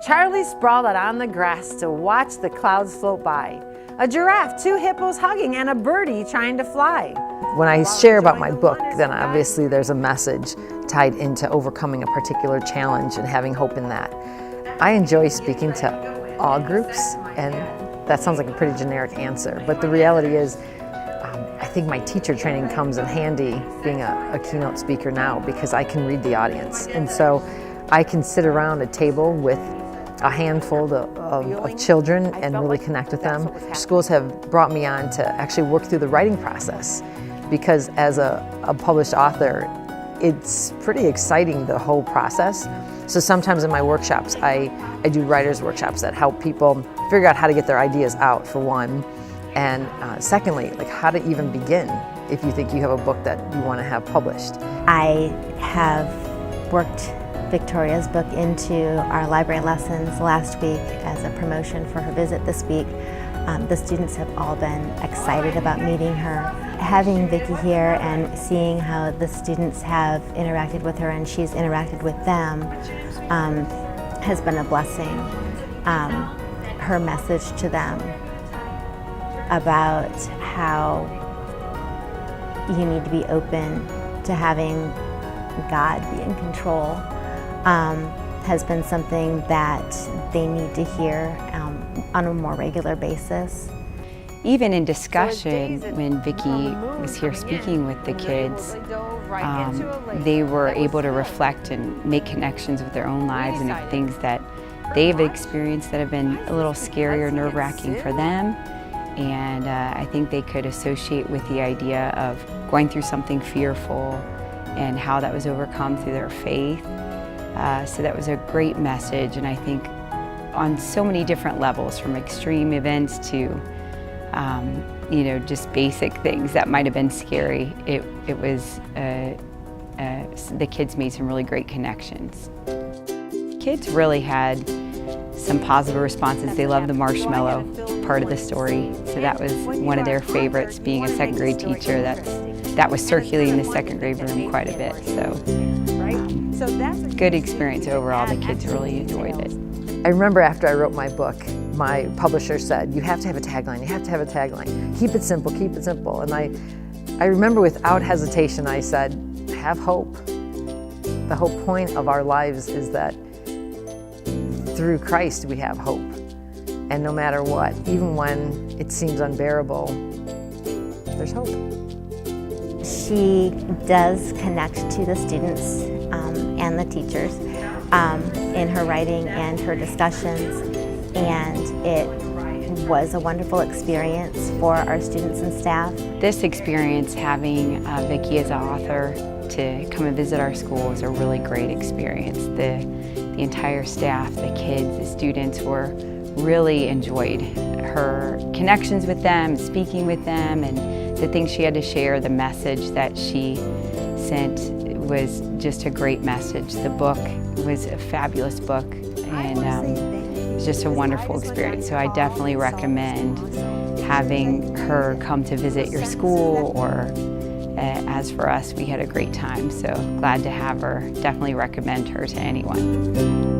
Charlie sprawled out on the grass to watch the clouds float by. A giraffe, 2 hippos hugging, and a birdie trying to fly. When I share about my book, then obviously there's a message tied into overcoming a particular challenge and having hope in that. I enjoy speaking to all groups, and that sounds like a pretty generic answer, but the reality is I think my teacher training comes in handy being a keynote speaker now, because I can read the audience. And so I can sit around a table with a handful of children and really connect with them. Schools have brought me on to actually work through the writing process, because as a published author, it's pretty exciting, the whole process. So sometimes in my workshops, I do writers' workshops that help people figure out how to get their ideas out, for one, and secondly, like how to even begin if you think you have a book that you want to have published. I have worked Victoria's book into our library lessons last week as a promotion for her visit this week. The students have all been excited about meeting her. Having Vicky here and seeing how the students have interacted with her and she's interacted with them has been a blessing. Her message to them about how you need to be open to having God be in control has been something that they need to hear on a more regular basis. Even in discussion, when Vicky was here speaking with the kids, they were able to reflect and make connections with their own lives and things that they've experienced that have been a little scary or nerve-wracking for them. And I think they could associate with the idea of going through something fearful and how that was overcome through their faith. So that was a great message, and I think on so many different levels, from extreme events to you know, just basic things that might have been scary. It was the kids made some really great connections. Kids really had some positive responses. They loved the marshmallow part of the story, so that was one of their favorites. Being a second grade teacher, that was circulating the second grade room quite a bit. So good experience overall. The kids really enjoyed it. I remember after I wrote my book, my publisher said, you have to have a tagline, you have to have a tagline. Keep it simple, keep it simple. And I remember without hesitation I said, have hope. The whole point of our lives is that through Christ we have hope. And no matter what, even when it seems unbearable, there's hope. She does connect to the students and the teachers in her writing and her discussions, and it was a wonderful experience for our students and staff. This experience, having Vicky as an author to come and visit our school, was a really great experience. The entire staff, the kids, the students really enjoyed her connections with them, speaking with them, and the things she had to share. The message that she sent was just a great message. The book was a fabulous book, and it was just a wonderful experience. So I definitely recommend having her come to visit your school, or as for us, we had a great time. So glad to have her. Definitely recommend her to anyone.